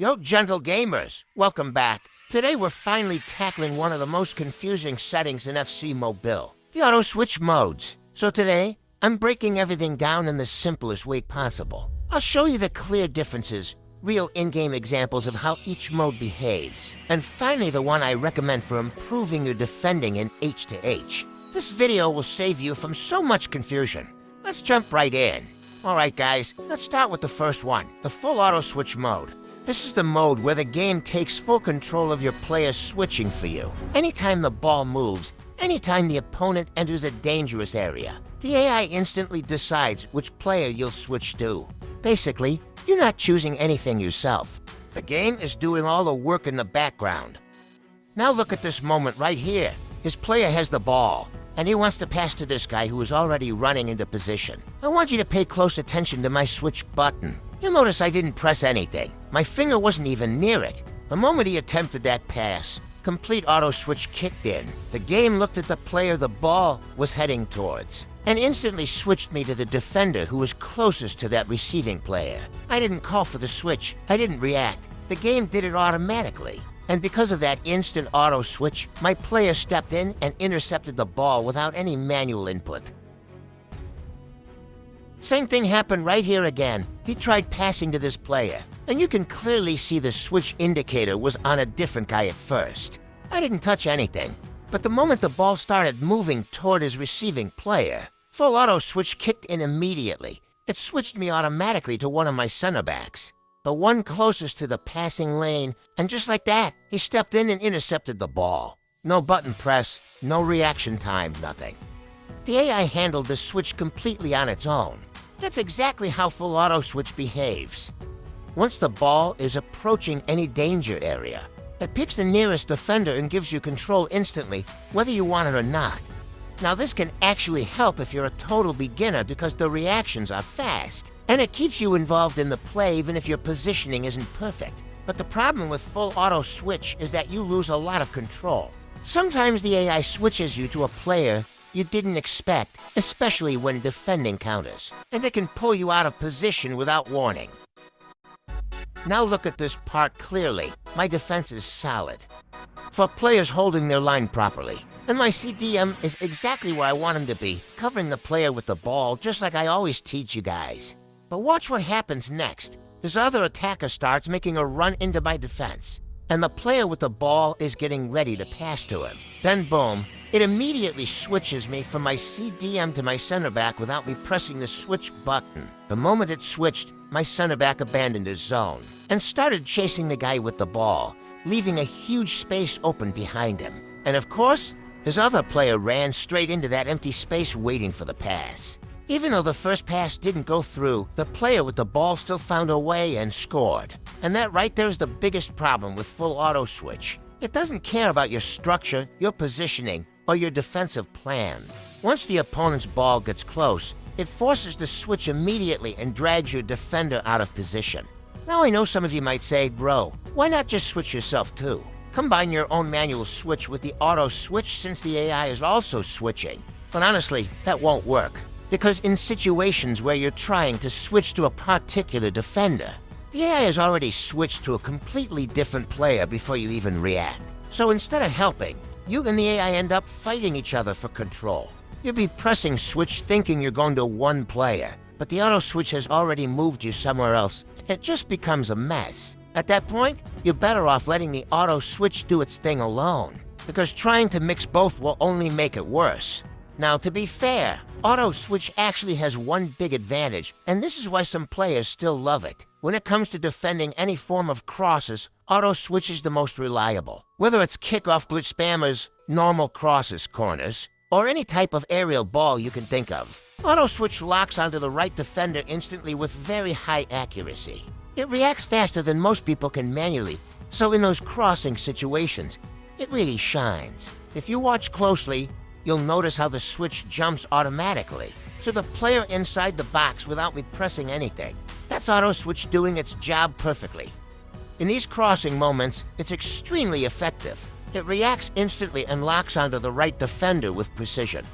Yo, gentle gamers, welcome back. Today we're finally tackling one of the most confusing settings in FC Mobile, the auto switch modes. So today, I'm breaking everything down in the simplest way possible. I'll show you the clear differences, real in-game examples of how each mode behaves, and finally the one I recommend for improving your defending in H2H. This video will save you from so much confusion. Let's jump right in. Alright guys, let's start with the first one, the full auto switch mode. This is the mode where the game takes full control of your player switching for you. Anytime the ball moves, anytime the opponent enters a dangerous area, the AI instantly decides which player you'll switch to. Basically, you're not choosing anything yourself. The game is doing all the work in the background. Now look at this moment right here. His player has the ball, and he wants to pass to this guy who is already running into position. I want you to pay close attention to my switch button. You'll notice I didn't press anything. My finger wasn't even near it. The moment he attempted that pass, complete auto switch kicked in. The game looked at the player the ball was heading towards, and instantly switched me to the defender who was closest to that receiving player. I didn't call for the switch. I didn't react. The game did it automatically. And because of that instant auto switch, my player stepped in and intercepted the ball without any manual input. Same thing happened right here again. He tried passing to this player, and you can clearly see the switch indicator was on a different guy at first. I didn't touch anything, but the moment the ball started moving toward his receiving player, full auto switch kicked in immediately. It switched me automatically to one of my center backs, the one closest to the passing lane, and just like that, he stepped in and intercepted the ball. No button press, no reaction time, nothing. The AI handled the switch completely on its own. That's exactly how full auto switch behaves. Once the ball is approaching any danger area, it picks the nearest defender and gives you control instantly, whether you want it or not. Now this can actually help if you're a total beginner because the reactions are fast, and it keeps you involved in the play even if your positioning isn't perfect. But the problem with full auto switch is that you lose a lot of control. Sometimes the AI switches you to a player you didn't expect, especially when defending counters, and it can pull you out of position without warning. Now look at this part clearly. My defense is solid, for players holding their line properly, and my CDM is exactly where I want him to be, covering the player with the ball just like I always teach you guys. But watch what happens next. This other attacker starts making a run into my defense, and the player with the ball is getting ready to pass to him. Then boom, it immediately switches me from my CDM to my center back without me pressing the switch button. The moment it switched, my center back abandoned his zone and started chasing the guy with the ball, leaving a huge space open behind him. And of course, his other player ran straight into that empty space waiting for the pass. Even though the first pass didn't go through, the player with the ball still found a way and scored. And that right there is the biggest problem with full auto switch. It doesn't care about your structure, your positioning, or your defensive plan. Once the opponent's ball gets close, it forces the switch immediately and drags your defender out of position. Now I know some of you might say, bro, why not just switch yourself too? Combine your own manual switch with the auto switch since the AI is also switching. But honestly, that won't work. Because in situations where you're trying to switch to a particular defender, the AI has already switched to a completely different player before you even react. So instead of helping, you and the AI end up fighting each other for control. You'll be pressing switch thinking you're going to one player, but the auto switch has already moved you somewhere else. It just becomes a mess. At that point, you're better off letting the auto switch do its thing alone, because trying to mix both will only make it worse. Now, to be fair, auto switch actually has one big advantage, and this is why some players still love it. When it comes to defending any form of crosses, auto switch is the most reliable. Whether it's kickoff blitz spammers, normal crosses, corners, or any type of aerial ball you can think of, auto switch locks onto the right defender instantly with very high accuracy. It reacts faster than most people can manually, so in those crossing situations, it really shines. If you watch closely, you'll notice how the switch jumps automatically to the player inside the box without me pressing anything. That's auto switch doing its job perfectly. In these crossing moments, it's extremely effective. It reacts instantly and locks onto the right defender with precision.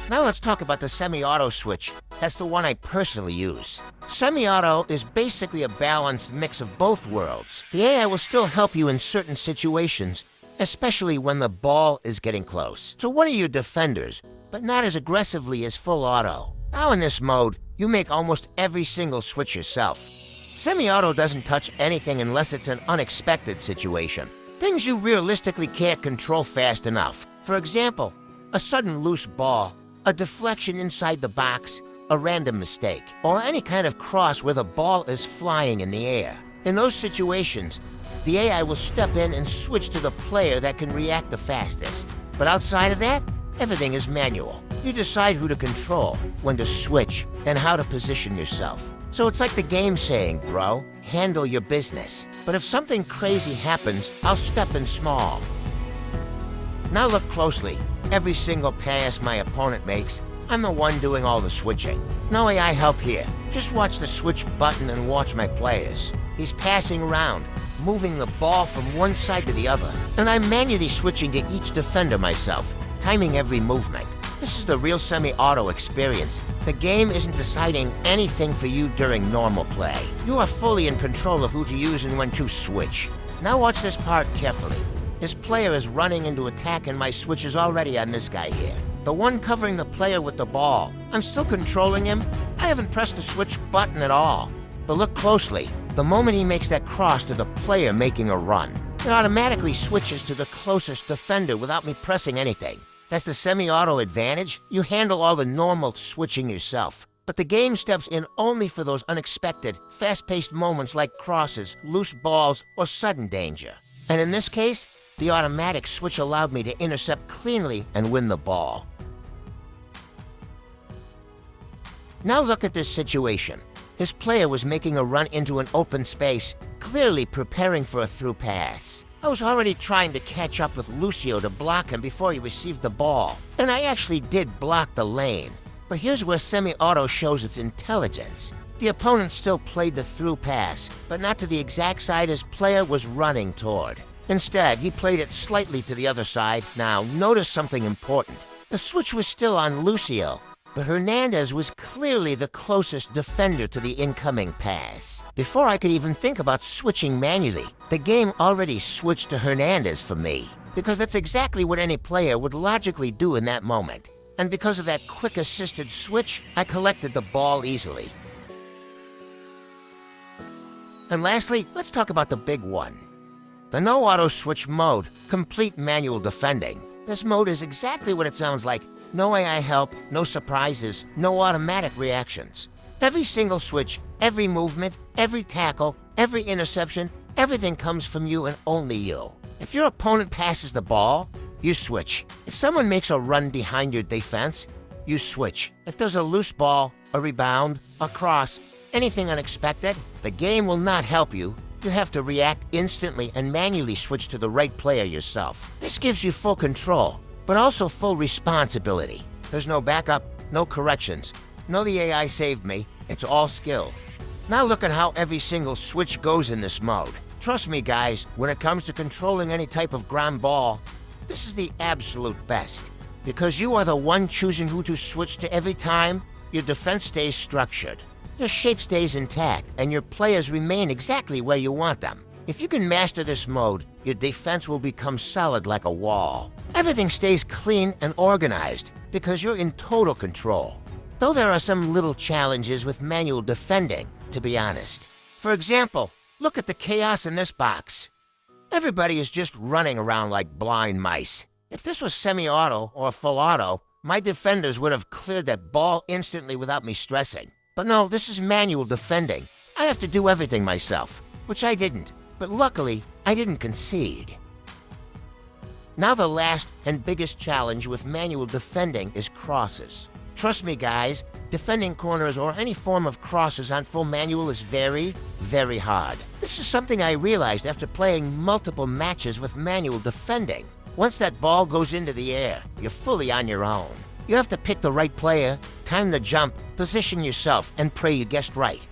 Now let's talk about the semi-auto switch. That's the one I personally use. Semi-auto is basically a balanced mix of both worlds. The AI will still help you in certain situations, especially when the ball is getting close to one of your defenders, but not as aggressively as full auto. Now in this mode, you make almost every single switch yourself. Semi-auto doesn't touch anything unless it's an unexpected situation. Things you realistically can't control fast enough. For example, a sudden loose ball, a deflection inside the box, a random mistake, or any kind of cross where the ball is flying in the air. In those situations, the AI will step in and switch to the player that can react the fastest. But outside of that, everything is manual. You decide who to control, when to switch, and how to position yourself. So it's like the game saying, bro, handle your business. But if something crazy happens, I'll step in small. Now look closely. Every single pass my opponent makes, I'm the one doing all the switching. No AI help here. Just watch the switch button and watch my players. He's passing around, moving the ball from one side to the other, and I'm manually switching to each defender myself, timing every movement. This is the real semi-auto experience. The game isn't deciding anything for you during normal play. You are fully in control of who to use and when to switch. Now watch this part carefully. This player is running into attack and my switch is already on this guy here. The one covering the player with the ball. I'm still controlling him. I haven't pressed the switch button at all. But look closely. The moment he makes that cross to the player making a run, it automatically switches to the closest defender without me pressing anything. That's the semi-auto advantage. You handle all the normal switching yourself. But the game steps in only for those unexpected, fast-paced moments like crosses, loose balls, or sudden danger. And in this case, the automatic switch allowed me to intercept cleanly and win the ball. Now look at this situation. His player was making a run into an open space, clearly preparing for a through pass. I was already trying to catch up with Lucio to block him before he received the ball, and I actually did block the lane. But here's where semi-auto shows its intelligence. The opponent still played the through pass, but not to the exact side his player was running toward. Instead, he played it slightly to the other side. Now, notice something important. The switch was still on Lucio, but Hernandez was clearly the closest defender to the incoming pass. Before I could even think about switching manually, the game already switched to Hernandez for me, because that's exactly what any player would logically do in that moment. And because of that quick assisted switch, I collected the ball easily. And lastly, let's talk about the big one. The no auto switch mode, complete manual defending. This mode is exactly what it sounds like. No AI help, no surprises, no automatic reactions. Every single switch, every movement, every tackle, every interception, everything comes from you and only you. If your opponent passes the ball, you switch. If someone makes a run behind your defense, you switch. If there's a loose ball, a rebound, a cross, anything unexpected, the game will not help you. You have to react instantly and manually switch to the right player yourself. This gives you full control, but also full responsibility. There's no backup, no corrections. No, the AI saved me. It's all skill. Now look at how every single switch goes in this mode. Trust me, guys, when it comes to controlling any type of ground ball, this is the absolute best. Because you are the one choosing who to switch to every time, your defense stays structured. Your shape stays intact, and your players remain exactly where you want them. If you can master this mode, your defense will become solid like a wall. Everything stays clean and organized because you're in total control. Though there are some little challenges with manual defending, to be honest. For example, look at the chaos in this box. Everybody is just running around like blind mice. If this was semi-auto or full auto, my defenders would have cleared that ball instantly without me stressing. But no, this is manual defending. I have to do everything myself, which I didn't. But luckily, I didn't concede. Now the last and biggest challenge with manual defending is crosses. Trust me, guys, defending corners or any form of crosses on full manual is very, very hard. This is something I realized after playing multiple matches with manual defending. Once that ball goes into the air, you're fully on your own. You have to pick the right player, time the jump, position yourself, and pray you guessed right.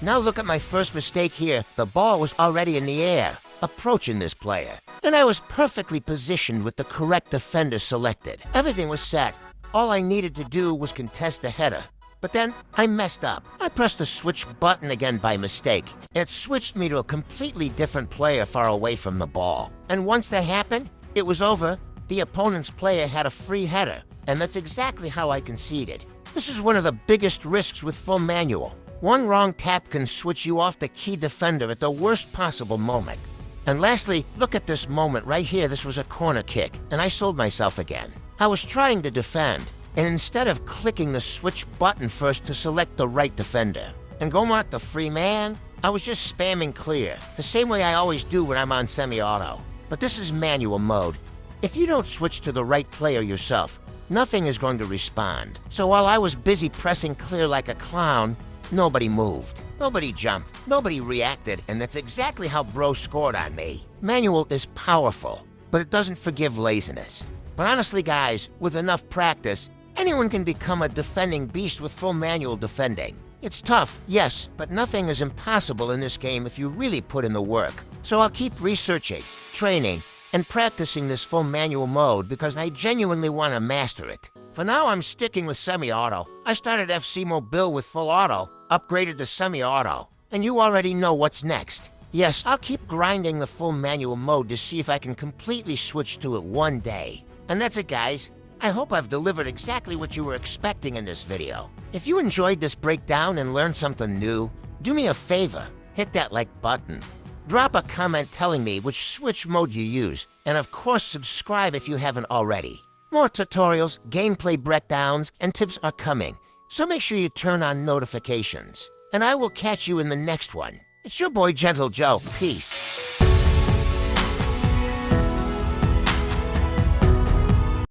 Now look at my first mistake here. The ball was already in the air, approaching this player. And I was perfectly positioned with the correct defender selected. Everything was set. all I needed to do was contest the header. But then I messed up. I pressed the switch button again by mistake. It switched me to a completely different player far away from the ball. And once that happened, it was over. The opponent's player had a free header, and that's exactly how I conceded. This is one of the biggest risks with full manual. One wrong tap can switch you off the key defender at the worst possible moment. And lastly, look at this moment right here. This was a corner kick, and I sold myself again. I was trying to defend, and instead of clicking the switch button first to select the right defender and go mark the free man, I was just spamming clear, the same way I always do when I'm on semi-auto. But this is manual mode. If you don't switch to the right player yourself, nothing is going to respond. So while I was busy pressing clear like a clown, nobody moved, nobody jumped, nobody reacted, and that's exactly how Bro scored on me. Manual is powerful, but it doesn't forgive laziness. But honestly, guys, with enough practice, anyone can become a defending beast with full manual defending. It's tough, yes, but nothing is impossible in this game if you really put in the work. So I'll keep researching, training, and practicing this full manual mode because I genuinely want to master it. For now, I'm sticking with semi-auto. I started FC Mobile with full auto, upgraded to semi-auto, and you already know what's next. Yes, I'll keep grinding the full manual mode to see if I can completely switch to it one day. And that's it, guys. I hope I've delivered exactly what you were expecting in this video. If you enjoyed this breakdown and learned something new, do me a favor, hit that like button. Drop a comment telling me which switch mode you use, and of course subscribe if you haven't already. More tutorials, gameplay breakdowns, and tips are coming, so make sure you turn on notifications. And I will catch you in the next one. It's your boy Gentle Joe. Peace.